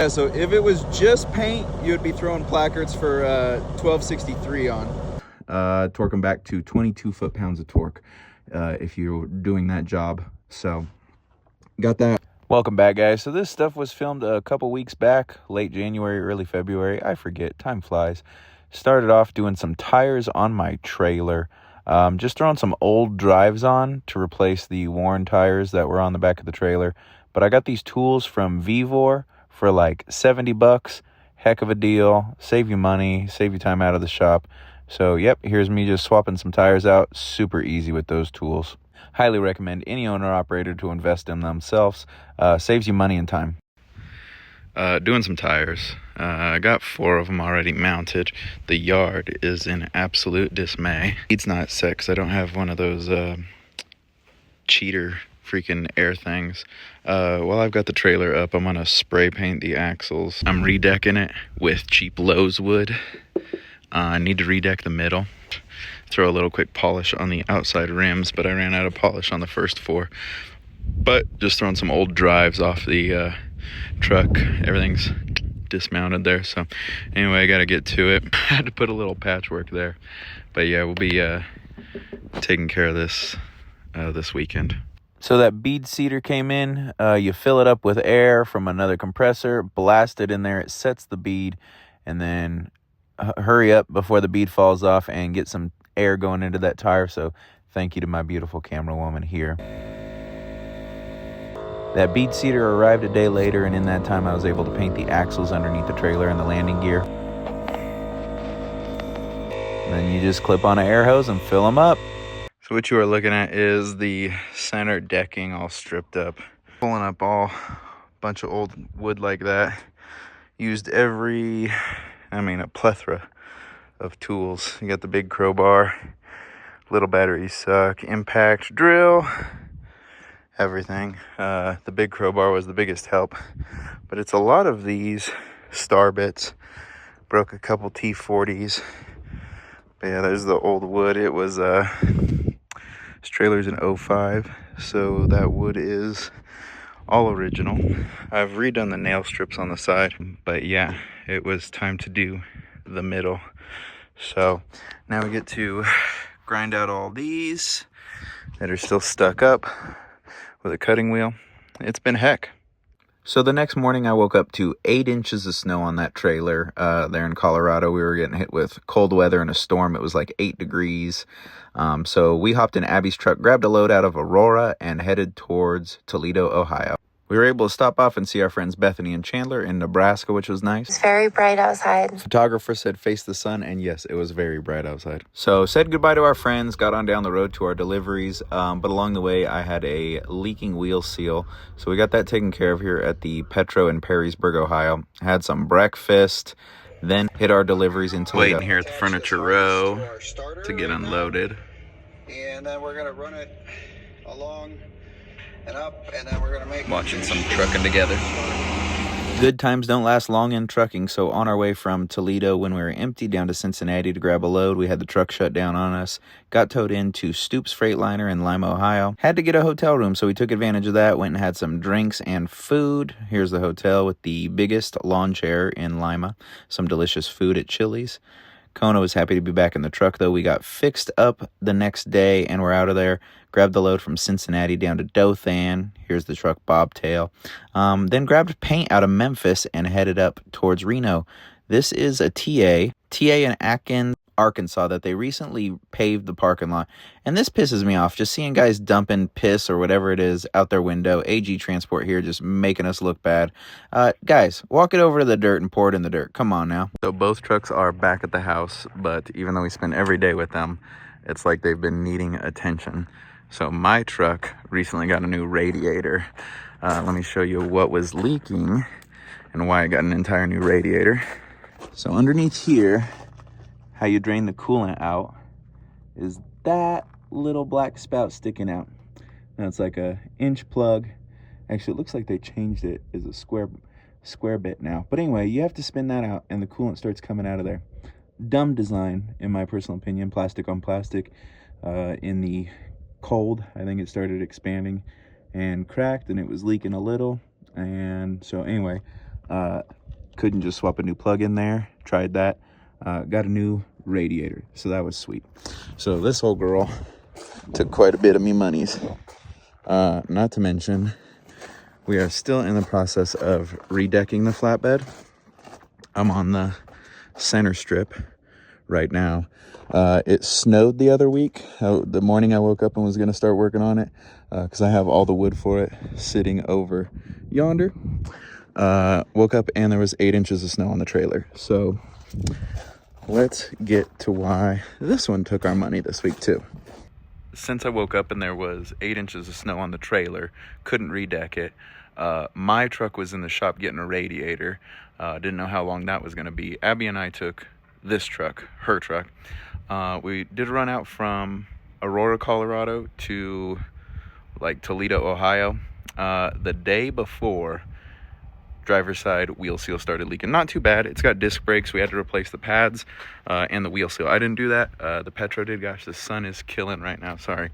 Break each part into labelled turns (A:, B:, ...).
A: Yeah, so if it was just paint, you would be throwing placards for 1263 on. Torque them back to 22 foot-pounds of torque if you're doing that job. So, got that.
B: Welcome back, guys. So this stuff was filmed a couple weeks back, late January, early February. I forget. Time flies. Started off doing some tires on my trailer. Just throwing some old drives on to replace the worn tires that were on the back of the trailer. But I got these tools from Vevor for like $70. Heck of a deal. Save you money, save you time out of the shop. So, yep, here's me just swapping some tires out. Super easy with those tools. Highly recommend any owner-operator to invest in themselves. Saves you money and time. Doing some tires. I got 4 of them already mounted. The yard is in absolute dismay. It's not set because I don't have one of those cheater freaking air things. While I've got the trailer up, I'm gonna spray paint the axles. I'm redecking it with cheap Lowe's wood. I need to redeck the middle. Throw a little quick polish on the outside rims, but I ran out of polish on the first 4. But just throwing some old drives off the truck. Everything's dismounted there. So anyway, I gotta get to it. I had to put a little patchwork there. But yeah, we'll be taking care of this this weekend. So that bead seeder came in. You fill it up with air from another compressor, blast it in there, it sets the bead, and then hurry up before the bead falls off and get some air going into that tire. So thank you to my beautiful camera woman here. That bead seeder arrived a day later, and in that time I was able to paint the axles underneath the trailer and the landing gear. And then you just clip on an air hose and fill them up. So what you are looking at is the center decking all stripped up. Pulling up all bunch of old wood like that. Used a plethora of tools. You got the big crowbar, little battery suck, impact drill, everything. The big crowbar was the biggest help, but it's a lot of these star bits. Broke a couple T40s. But yeah, there's the old wood. It was this trailer's in 05, so that wood is all original. I've redone the nail strips on the side, but yeah, it was time to do the middle. So now we get to grind out all these that are still stuck up with a cutting wheel. It's been heck. So the next morning I woke up to 8 inches of snow on that trailer. There in Colorado, we were getting hit with cold weather and a storm. It was like 8 degrees. So we hopped in Abby's truck, grabbed a load out of Aurora, and headed towards Toledo, Ohio. We were able to stop off and see our friends Bethany and Chandler in Nebraska, which was nice.
C: It's very bright outside.
B: Photographer said face the sun, and yes, it was very bright outside. So said goodbye to our friends, got on down the road to our deliveries, but along the way I had a leaking wheel seal, so we got that taken care of here at the Petro in Perrysburg, Ohio. Had some breakfast, then hit our deliveries in Toledo. Waiting here at the furniture row to get unloaded.
A: And then we're gonna run it along and up, and then we're gonna make
B: watching some trucking together. Good times don't last long in trucking, so on our way from Toledo, when we were empty, down to Cincinnati to grab a load, we had the truck shut down on us. Got towed into Stoops Freightliner in Lima, Ohio. Had to get a hotel room, so we took advantage of that, went and had some drinks and food. Here's the hotel with the biggest lawn chair in Lima. Some delicious food at Chili's. Kona was happy to be back in the truck, though. We got fixed up the next day, and we're out of there. Grabbed the load from Cincinnati down to Dothan. Here's the truck bobtail. Then grabbed paint out of Memphis and headed up towards Reno. This is a TA in Atkins, Arkansas, that they recently paved the parking lot. And this pisses me off, just seeing guys dumping piss or whatever it is out their window. AG Transport here just making us look bad. Guys, walk it over to the dirt and pour it in the dirt. Come on now. So both trucks are back at the house, but even though we spend every day with them, it's like they've been needing attention. So my truck recently got a new radiator. Let me show you what was leaking and why I got an entire new radiator. So underneath here, how you drain the coolant out is that little black spout sticking out. Now it's like a inch plug. Actually, it looks like they changed it as a square bit now. But anyway, you have to spin that out and the coolant starts coming out of there. Dumb design, in my personal opinion, plastic on plastic. In the cold, I think it started expanding and cracked, and it was leaking a little. And so anyway, Couldn't just swap a new plug in there. Tried that. Got a new radiator, so that was sweet. So this whole girl took quite a bit of me monies. Not to mention, we are still in the process of redecking the flatbed. I'm on the center strip right now. It snowed the other week. The morning I woke up and was going to start working on it, because I have all the wood for it sitting over yonder. Woke up and there was 8 inches of snow on the trailer. So let's get to why this one took our money this week too. Since I woke up and there was 8 inches of snow on the trailer, couldn't redeck it. My truck was in the shop getting a radiator. Didn't know how long that was going to be. Abby and I took this truck, her truck. We did a run out from Aurora, Colorado to like Toledo, Ohio. The day before, driver's side wheel seal started leaking. Not too bad. It's got disc brakes. We had to replace the pads and the wheel seal. I didn't do that. The Petro did. Gosh, the sun is killing right now. Sorry.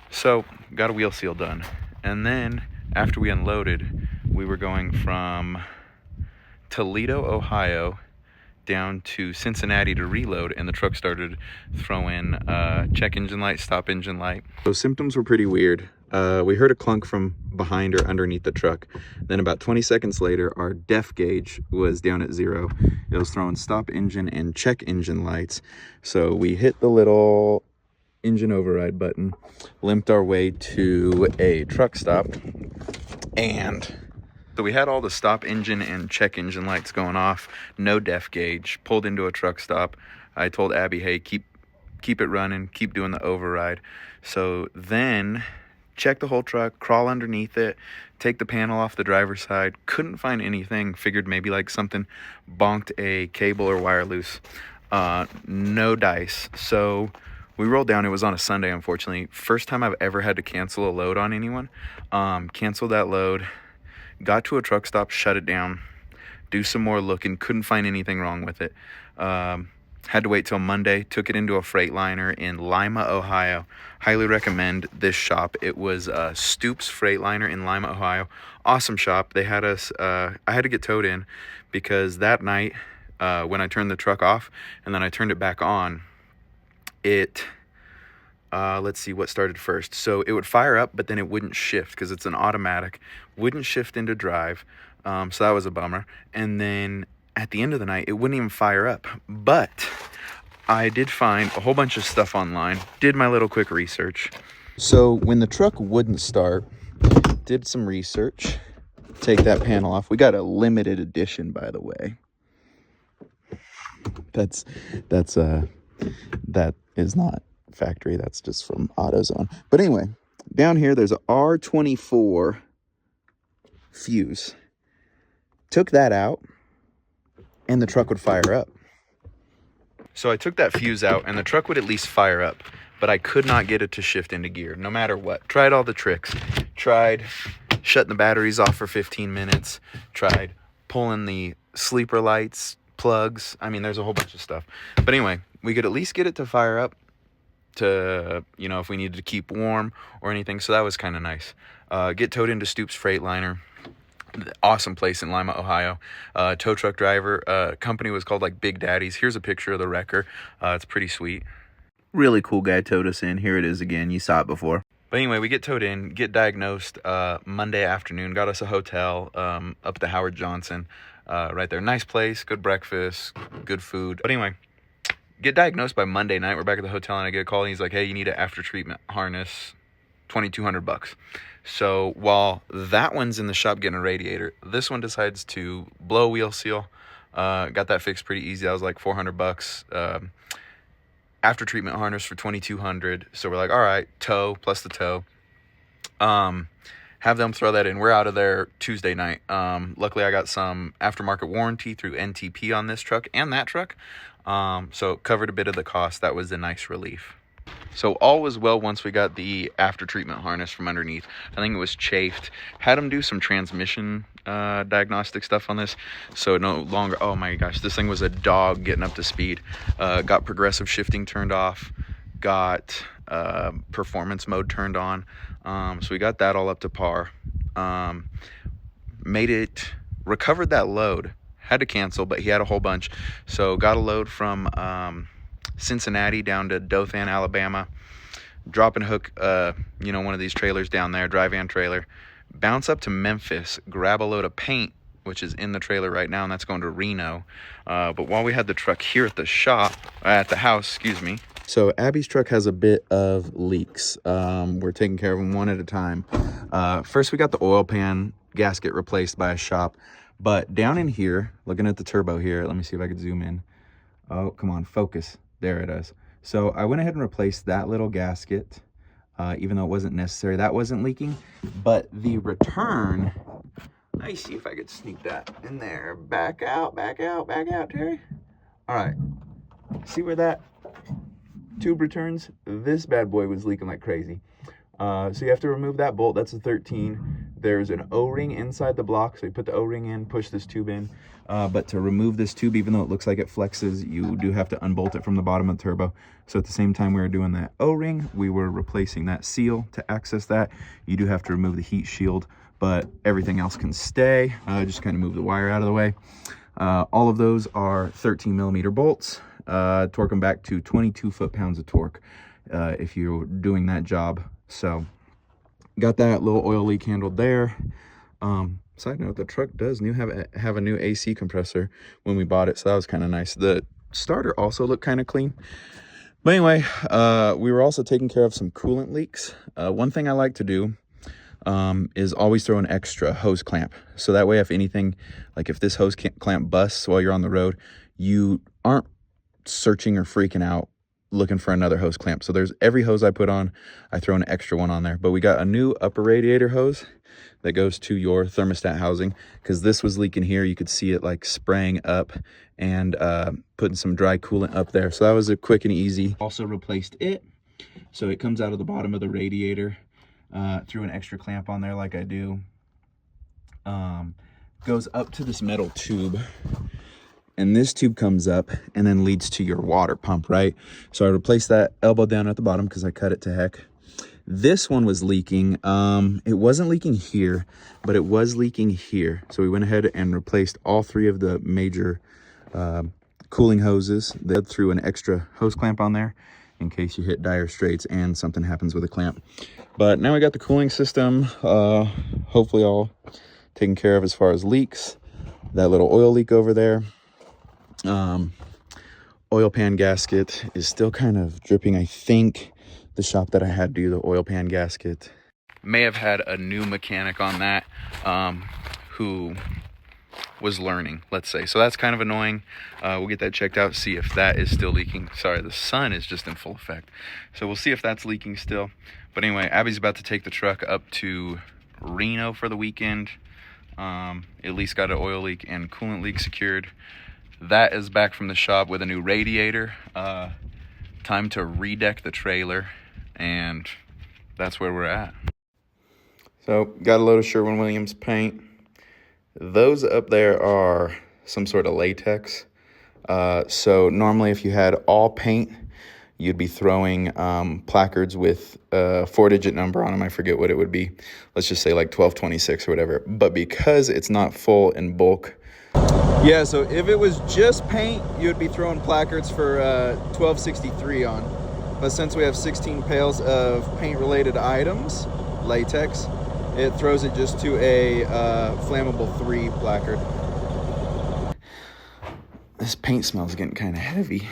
B: So got a wheel seal done. And then after we unloaded, we were going from Toledo, Ohio down to Cincinnati to reload, and the truck started throwing check engine light, stop engine light. Those symptoms were pretty weird. We heard a clunk from behind or underneath the truck. Then about 20 seconds later, our def gauge was down at 0. It was throwing stop engine and check engine lights. So we hit the little engine override button, limped our way to a truck stop, and so we had all the stop engine and check engine lights going off, no def gauge, pulled into a truck stop. I told Abby, hey, keep it running, keep doing the override. So then check the whole truck, crawl underneath it, take the panel off the driver's side. Couldn't find anything. Figured maybe like something bonked a cable or wire loose. No dice. So we rolled down. It was on a Sunday, unfortunately. First time I've ever had to cancel a load on anyone. Canceled that load. Got to a truck stop, shut it down, do some more looking, couldn't find anything wrong with it. Had to wait till Monday, took it into a Freightliner in Lima, Ohio. Highly recommend this shop. It was Stoops Freightliner in Lima, Ohio. Awesome shop. They had us, I had to get towed in because that night when I turned the truck off and then I turned it back on, let's see what started first. So it would fire up, but then it wouldn't shift because it's an automatic. Wouldn't shift into drive. So that was a bummer. And then at the end of the night, it wouldn't even fire up. But I did find a whole bunch of stuff online. Did my little quick research. So when the truck wouldn't start, did some research. Take that panel off. We got a limited edition, by the way. That is not factory, that's just from AutoZone. But anyway, down here there's a R24 fuse. Took that out and the truck would fire up. So I took that fuse out and the truck would at least fire up, but I could not get it to shift into gear no matter what. Tried all the tricks. Tried shutting the batteries off for 15 minutes. Tried pulling the sleeper lights, plugs. I mean, there's a whole bunch of stuff. But anyway, we could at least get it to fire up to, you know, if we needed to keep warm or anything. So that was kind of nice. Get towed into Stoops Freightliner. Awesome place in Lima, Ohio. Tow truck driver. Company was called like Big Daddy's. Here's a picture of the wrecker. It's pretty sweet. Really cool guy towed us in. Here it is again. You saw it before. But anyway, we get towed in, get diagnosed Monday afternoon. Got us a hotel up at the Howard Johnson. Right there. Nice place. Good breakfast. Good food. But anyway, get diagnosed by Monday night. We're back at the hotel and I get a call and he's like, hey, you need an after treatment harness, $2,200. So while that one's in the shop getting a radiator, this one decides to blow a wheel seal. Got that fixed pretty easy. That was like $400. After treatment harness for $2,200. So we're like, all right, tow plus the tow. Have them throw that in. We're out of there Tuesday night. Luckily I got some aftermarket warranty through NTP on this truck and that truck. So it covered a bit of the cost. That was a nice relief. So all was well once we got the after treatment harness from underneath. I think it was chafed. Had them do some transmission diagnostic stuff on this. So no longer, oh my gosh, this thing was a dog getting up to speed. Got progressive shifting turned off. Got performance mode turned on. So we got that all up to par. Made it recovered that load. Had to cancel, but he had a whole bunch. So got a load from Cincinnati down to Dothan, Alabama. Drop and hook, one of these trailers down there, dry van trailer. Bounce up to Memphis, grab a load of paint, which is in the trailer right now, and that's going to Reno. But while we had the truck here at the shop, at the house, excuse me. So Abby's truck has a bit of leaks. We're taking care of them one at a time. First, we got the oil pan gasket replaced by a shop. But down in here, looking at the turbo here, let me see if I could zoom in. Oh, come on, focus. There it is. So I went ahead and replaced that little gasket, even though it wasn't necessary. That wasn't leaking. But the return, let me see if I could sneak that in there. Back out, Terry. All right. See where that tube returns? This bad boy was leaking like crazy. So you have to remove that bolt. That's a 13. There's an O-ring inside the block, so you put the O-ring in, push this tube in. But to remove this tube, even though it looks like it flexes, you do have to unbolt it from the bottom of the turbo. So at the same time we were doing that O-ring, we were replacing that seal. To access that, you do have to remove the heat shield, but everything else can stay. Just kind of move the wire out of the way. All of those are 13 millimeter bolts. Torque them back to 22 foot-pounds of torque if you're doing that job. So got that little oil leak handled there. Side note, the truck does have a new AC compressor when we bought it, so that was kind of nice. The starter also looked kind of clean. But anyway, we were also taking care of some coolant leaks. One thing I like to do is always throw an extra hose clamp. So that way, if anything, like if this hose clamp busts while you're on the road, you aren't searching or freaking out looking for another hose clamp. So there's every hose I put on, I throw an extra one on there. But we got a new upper radiator hose that goes to your thermostat housing, because this was leaking here. You could see it like spraying up and putting some dry coolant up there. So that was a quick and easy. Also replaced it. So it comes out of the bottom of the radiator. Threw an extra clamp on there like I do. Goes up to this metal tube. And this tube comes up and then leads to your water pump, right? So I replaced that elbow down at the bottom because I cut it to heck. This one was leaking. It wasn't leaking here, but it was leaking here. So we went ahead and replaced all three of the major cooling hoses. They threw an extra hose clamp on there in case you hit dire straits and something happens with a clamp. But now we got the cooling system, hopefully all taken care of as far as leaks. That little oil leak over there. Oil pan gasket is still kind of dripping. I think the shop that I had do the oil pan gasket may have had a new mechanic on that who was learning, let's say. So that's kind of annoying. We'll get that checked out, see if that is still leaking. Sorry, the sun is just in full effect. So we'll see if that's leaking still. But anyway, Abby's about to take the truck up to Reno for the weekend. At least got an oil leak and coolant leak secured. That is back from the shop with a new radiator. Time to redeck the trailer, and that's where we're at. So got a load of Sherwin-Williams paint. Those up there are some sort of latex. So normally if you had all paint, you'd be throwing placards with a 4-digit number on them. I forget what it would be. Let's just say like 1226 or whatever. But because it's not full in bulk.
A: Yeah, so if it was just paint, you'd be throwing placards for 1263 on. But since we have 16 pails of paint-related items, latex, it throws it just to a flammable 3 placard.
B: This paint smells getting kind of heavy,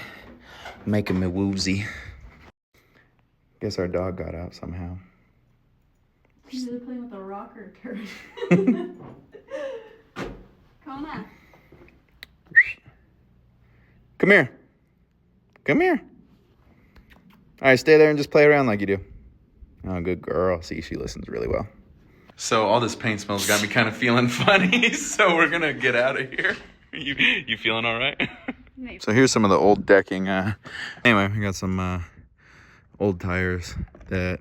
B: making me woozy. Guess our dog got out somehow.
C: She's either playing with a rock or a carrot. Come on.
B: Come here. Come here. All right, stay there and just play around like you do. Oh, good girl. See, she listens really well. So all this paint smells got me kind of feeling funny, so we're going to get out of here. You feeling all right?
C: Maybe.
B: So here's some of the old decking. Anyway, we got some old tires that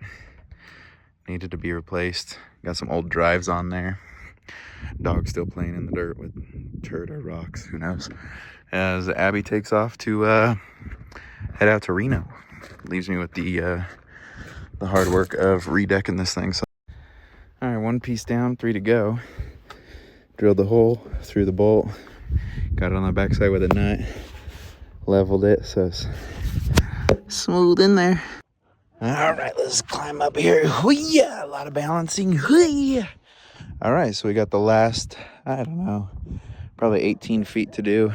B: needed to be replaced. Got some old drives on there. Dog still playing in the dirt with turd or rocks, who knows. As Abby takes off to head out to Reno. Leaves me with the hard work of redecking this thing. So, all right, 1 piece down, 3 to go.
A: Drilled the hole through the bolt, got it on the backside with a nut, leveled it so it's smooth in there. All right, let's climb up here. Hoo-yeah! A lot of balancing. Hoo-yeah! All right, so we got the last, I don't know, probably 18 feet to do.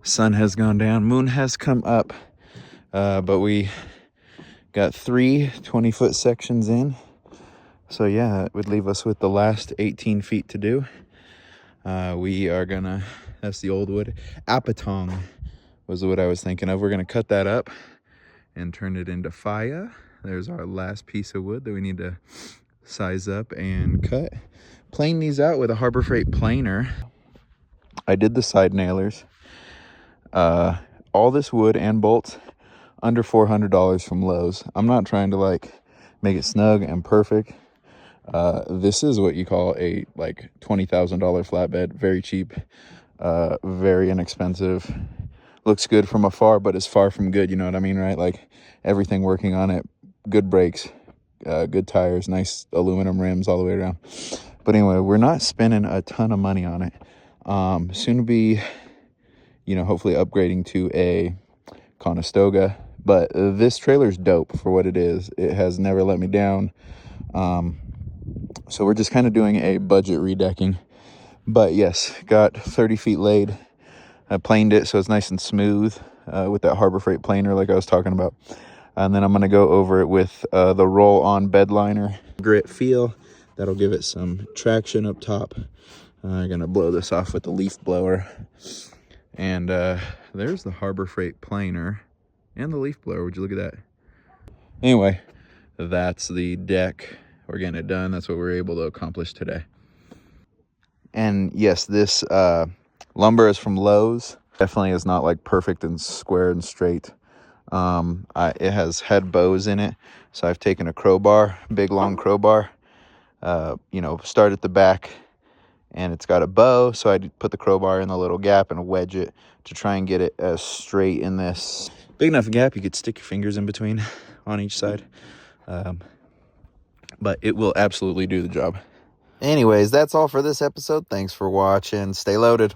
A: Sun has gone down, moon has come up, but we got 3 20-foot sections in. So yeah, it would leave us with the last 18 feet to do. We are gonna, that's the old wood. Apatong was what I was thinking of. We're gonna cut that up and turn it into fire. There's our last piece of wood that we need to size up and cut. Plane these out with a Harbor Freight planer. I did the side nailers. All this wood and bolts under $400 from Lowe's. I'm not trying to like make it snug and perfect. This is what you call a like $20,000 flatbed. Very cheap, very inexpensive. Looks good from afar, but it's far from good. You know what I mean, right? Like everything working on it, good brakes, good tires, nice aluminum rims all the way around. But anyway, we're not spending a ton of money on it. Soon to be, you know, hopefully upgrading to a Conestoga. But this trailer's dope for what it is. It has never let me down. So we're just kind of doing a budget redecking. But yes, got 30 feet laid. I planed it so it's nice and smooth with that Harbor Freight planer like I was talking about. And then I'm going to go over it with the roll-on bed liner. Grit feel. That'll give it some traction up top. I'm going to blow this off with the leaf blower. And there's the Harbor Freight planer and the leaf blower. Would you look at that? Anyway, that's the deck. We're getting it done. That's what we're able to accomplish today. And yes, this lumber is from Lowe's. Definitely is not like perfect and square and straight. It has head bows in it. So I've taken a crowbar, big long crowbar, you know, start at the back, and it's got a bow. So I put the crowbar in the little gap and wedge it to try and get it as straight in this big enough gap you could stick your fingers in between on each side. But it will absolutely do the job. Anyways, that's all for this episode. Thanks for watching. Stay loaded.